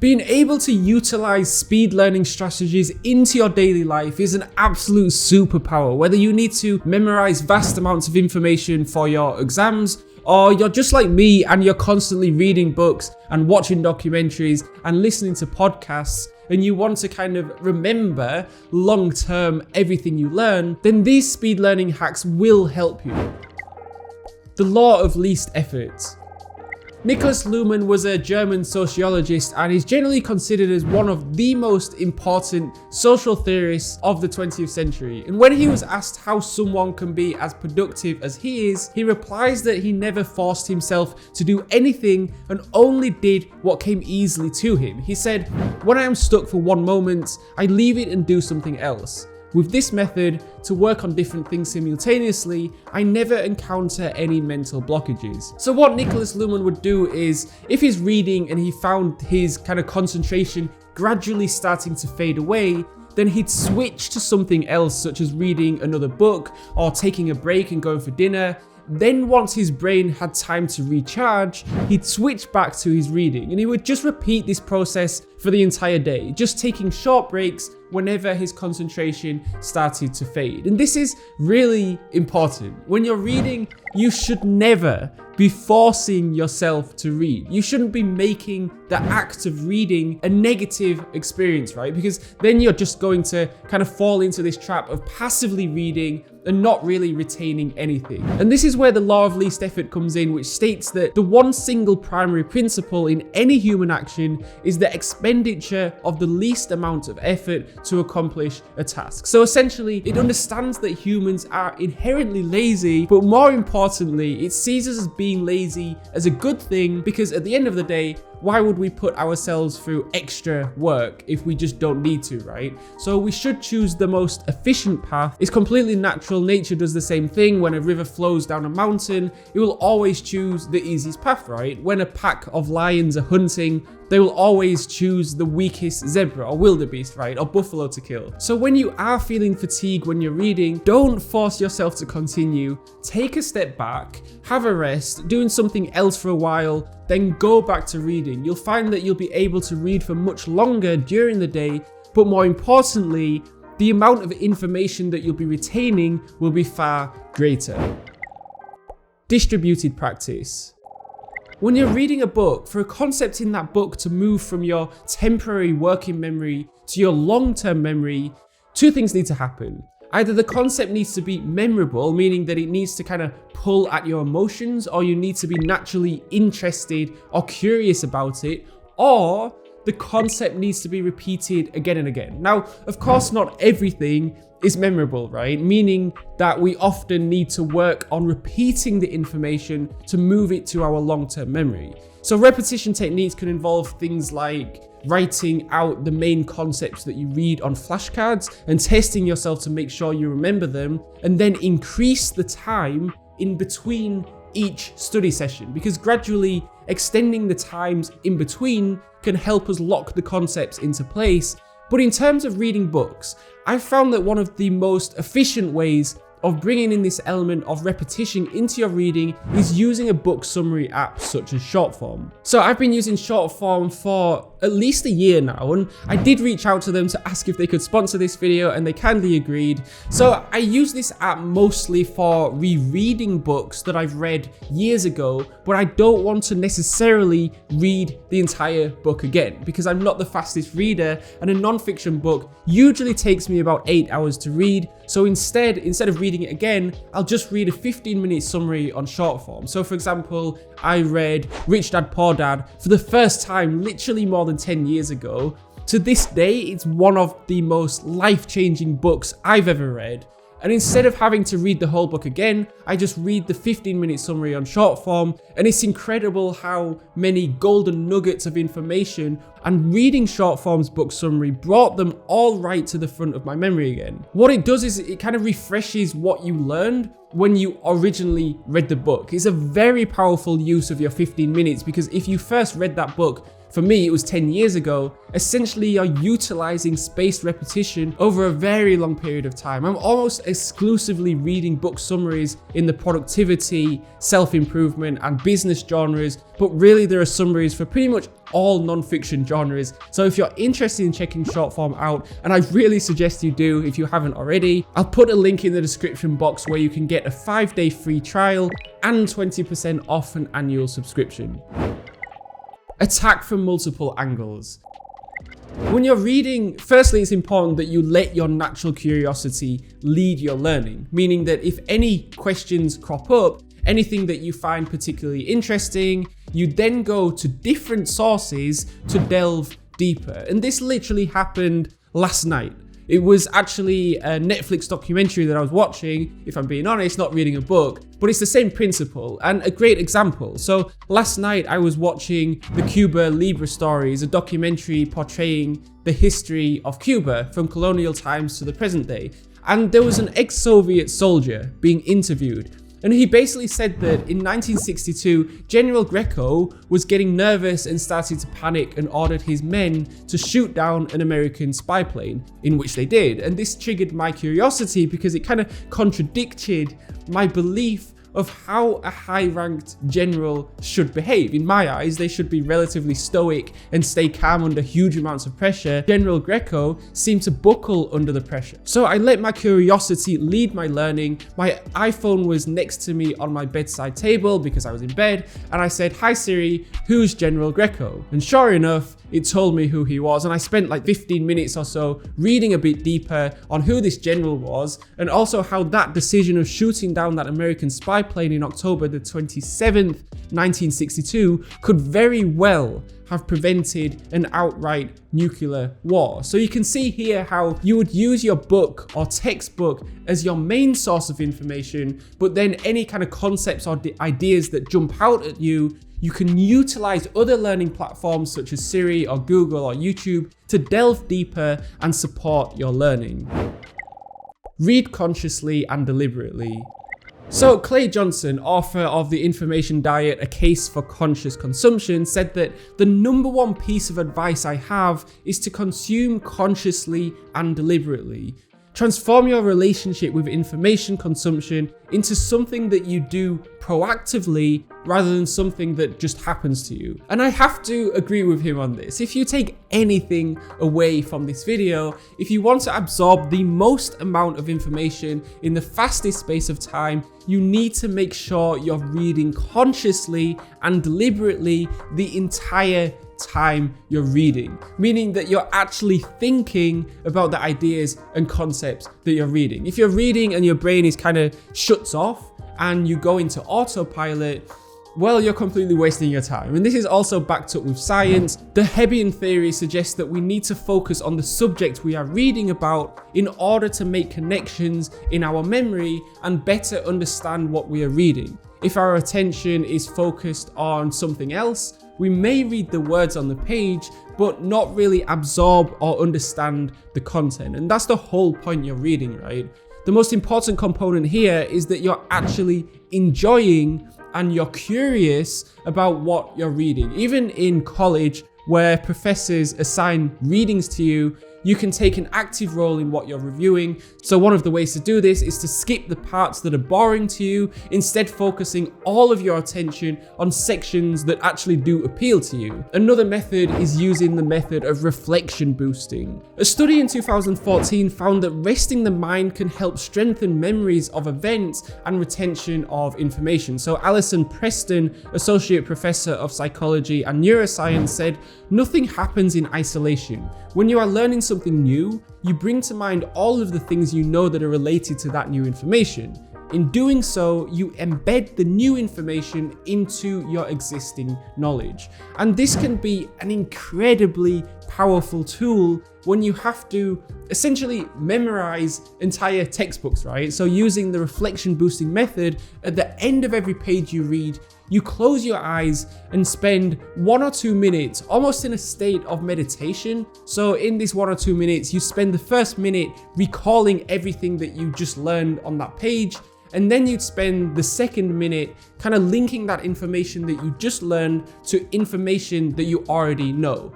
Being able to utilize speed learning strategies into your daily life is an absolute superpower, whether you need to memorize vast amounts of information for your exams, or you're just like me and you're constantly reading books and watching documentaries and listening to podcasts, and you want to kind of remember long-term everything you learn, then these speed learning hacks will help you. The law of least effort. Niklas Luhmann was a German sociologist and is generally considered as one of the most important social theorists of the 20th century. And when he was asked how someone can be as productive as he is, he replies that he never forced himself to do anything and only did what came easily to him. He said, "When I am stuck for one moment, I leave it and do something else. With this method, to work on different things simultaneously, I never encounter any mental blockages." So what Niklas Luhmann would do is, if he's reading and he found his kind of concentration gradually starting to fade away, then he'd switch to something else, such as reading another book or taking a break and going for dinner. Then once his brain had time to recharge, he'd switch back to his reading, and he would just repeat this process for the entire day, just taking short breaks whenever his concentration started to fade. And this is really important. When you're reading, you should never be forcing yourself to read. You shouldn't be making the act of reading a negative experience, right? Because then you're just going to kind of fall into this trap of passively reading and not really retaining anything. And this is where the law of least effort comes in, which states that the one single primary principle in any human action is the expenditure of the least amount of effort to accomplish a task. So essentially, it understands that humans are inherently lazy, but more importantly, it sees us as being lazy as a good thing, because at the end of the day, why would we put ourselves through extra work if we just don't need to, right? So we should choose the most efficient path. It's completely natural. Nature does the same thing. When a river flows down a mountain, it will always choose the easiest path, right? When a pack of lions are hunting, they will always choose the weakest zebra or wildebeest, right? Or buffalo to kill. So when you are feeling fatigued when you're reading, don't force yourself to continue. Take a step back, have a rest, doing something else for a while, then go back to reading. You'll find that you'll be able to read for much longer during the day, but more importantly, the amount of information that you'll be retaining will be far greater. Distributed practice. When you're reading a book, for a concept in that book to move from your temporary working memory to your long-term memory, two things need to happen. Either the concept needs to be memorable, meaning that it needs to kind of pull at your emotions, or you need to be naturally interested or curious about it, or the concept needs to be repeated again and again. Now, of course, not everything is memorable, right? Meaning that we often need to work on repeating the information to move it to our long-term memory. So repetition techniques can involve things like writing out the main concepts that you read on flashcards and testing yourself to make sure you remember them, and then increase the time in between each study session, because gradually extending the times in between can help us lock the concepts into place. But in terms of reading books, I've found that one of the most efficient ways of bringing in this element of repetition into your reading is using a book summary app such as Shortform. So I've been using Shortform for at least a year now, and I did reach out to them to ask if they could sponsor this video, and they kindly agreed. So I use this app mostly for rereading books that I've read years ago, but I don't want to necessarily read the entire book again, because I'm not the fastest reader, and a non-fiction book usually takes me about 8 hours to read. So instead of reading it again, I'll just read a 15-minute summary on Shortform. So for example, I read Rich Dad Poor Dad for the first time literally more than 10 years ago. To this day, it's one of the most life-changing books I've ever read. And instead of having to read the whole book again, I just read the 15-minute summary on Shortform, and it's incredible how many golden nuggets of information, and reading Shortform's book summary brought them all right to the front of my memory again. What it does is it kind of refreshes what you learned when you originally read the book. It's a very powerful use of your 15 minutes, because if you first read that book for me, it was 10 years ago. Essentially, you're utilizing spaced repetition over a very long period of time. I'm almost exclusively reading book summaries in the productivity, self-improvement, and business genres, but really there are summaries for pretty much all non-fiction genres. So if you're interested in checking short form out, and I really suggest you do if you haven't already, I'll put a link in the description box where you can get a 5-day free trial and 20% off an annual subscription. Attack from multiple angles. When you're reading, firstly, it's important that you let your natural curiosity lead your learning, meaning that if any questions crop up, anything that you find particularly interesting, you then go to different sources to delve deeper. And this literally happened last night. It was actually a Netflix documentary that I was watching, if I'm being honest, not reading a book, but it's the same principle and a great example. So last night I was watching the Cuba Libre Stories, a documentary portraying the history of Cuba from colonial times to the present day. And there was an ex-Soviet soldier being interviewed. And he basically said that in 1962, General Greco was getting nervous and started to panic and ordered his men to shoot down an American spy plane, in which they did. And this triggered my curiosity because it kind of contradicted my belief of how a high-ranked general should behave. In my eyes, they should be relatively stoic and stay calm under huge amounts of pressure. General Greco seemed to buckle under the pressure. So I let my curiosity lead my learning. My iPhone was next to me on my bedside table because I was in bed, and I said, "Hi Siri, who's General Greco?" And sure enough, it told me who he was, and I spent like 15 minutes or so reading a bit deeper on who this general was, and also how that decision of shooting down that American spy plane in October the 27th, 1962 could very well have prevented an outright nuclear war. So you can see here how you would use your book or textbook as your main source of information, but then any kind of concepts or ideas that jump out at you, you can utilize other learning platforms such as Siri or Google or YouTube to delve deeper and support your learning. Read consciously and deliberately. So Clay Johnson, author of The Information Diet, A Case for Conscious Consumption, said that the number one piece of advice I have is to consume consciously and deliberately. Transform your relationship with information consumption into something that you do proactively rather than something that just happens to you. And I have to agree with him on this. If you take anything away from this video, if you want to absorb the most amount of information in the fastest space of time, you need to make sure you're reading consciously and deliberately the entire time you're reading, meaning that you're actually thinking about the ideas and concepts that you're reading. If you're reading and your brain is kind of shuts off and you go into autopilot, well, you're completely wasting your time. And this is also backed up with science. The Hebbian theory suggests that we need to focus on the subject we are reading about in order to make connections in our memory and better understand what we are reading. If our attention is focused on something else, we may read the words on the page, but not really absorb or understand the content. And that's the whole point you're reading, right? The most important component here is that you're actually enjoying and you're curious about what you're reading. Even in college, where professors assign readings to you, you can take an active role in what you're reviewing. So one of the ways to do this is to skip the parts that are boring to you, instead focusing all of your attention on sections that actually do appeal to you. Another method is using the method of reflection boosting. A study in 2014 found that resting the mind can help strengthen memories of events and retention of information. So Alison Preston, Associate Professor of Psychology and Neuroscience, said, "Nothing happens in isolation. When you are learning something new, you bring to mind all of the things you know that are related to that new information. In doing so, you embed the new information into your existing knowledge." And this can be an incredibly powerful tool when you have to essentially memorize entire textbooks, right? So using the reflection boosting method, at the end of every page you read, you close your eyes and spend 1 or 2 minutes almost in a state of meditation. So in this 1 or 2 minutes, you spend the first minute recalling everything that you just learned on that page. And then you'd spend the second minute kind of linking that information that you just learned to information that you already know.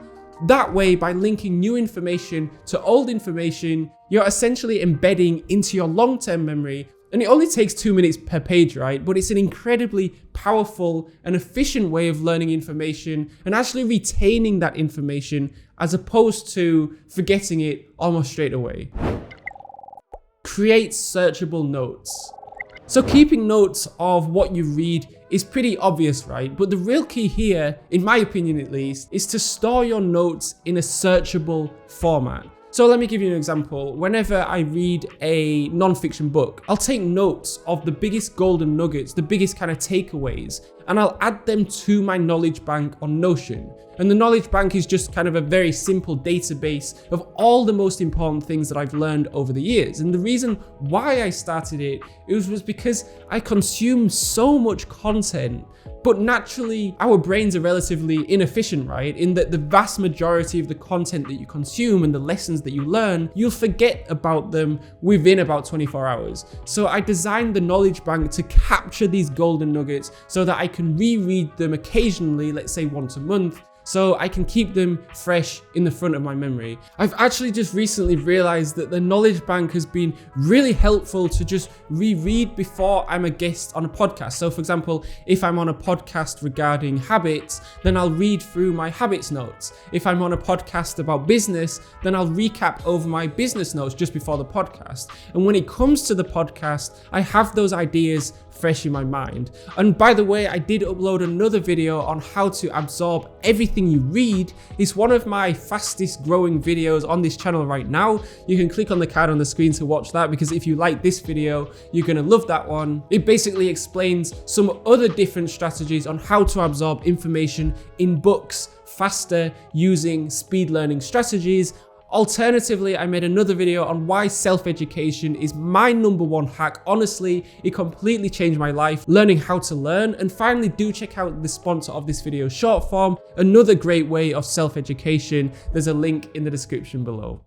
That way, by linking new information to old information, you're essentially embedding into your long-term memory. And it only takes 2 minutes per page, right? But it's an incredibly powerful and efficient way of learning information and actually retaining that information as opposed to forgetting it almost straight away. Create searchable notes. So keeping notes of what you read is pretty obvious, right? But the real key here, in my opinion at least, is to store your notes in a searchable format. So let me give you an example. Whenever I read a non-fiction book, I'll take notes of the biggest golden nuggets, the biggest kind of takeaways, and I'll add them to my knowledge bank on Notion. And the knowledge bank is just kind of a very simple database of all the most important things that I've learned over the years. And the reason why I started it was because I consume so much content, but naturally our brains are relatively inefficient, right? In that the vast majority of the content that you consume and the lessons that you learn, you'll forget about them within about 24 hours. So I designed the knowledge bank to capture these golden nuggets so that I can reread them occasionally, let's say once a month, so I can keep them fresh in the front of my memory. I've actually just recently realized that the knowledge bank has been really helpful to just reread before I'm a guest on a podcast. So for example, if I'm on a podcast regarding habits, then I'll read through my habits notes. If I'm on a podcast about business, then I'll recap over my business notes just before the podcast. And when it comes to the podcast, I have those ideas fresh in my mind. And by the way, I did upload another video on how to absorb everything you read. It's one of my fastest growing videos on this channel right now. You can click on the card on the screen to watch that, because if you like this video, you're gonna love that one. It basically explains some other different strategies on how to absorb information in books faster using speed learning strategies. Alternatively, I made another video on why self-education is my #1 hack. Honestly, it completely changed my life, learning how to learn. And finally, do check out the sponsor of this video, Short Form, another great way of self-education. There's a link in the description below.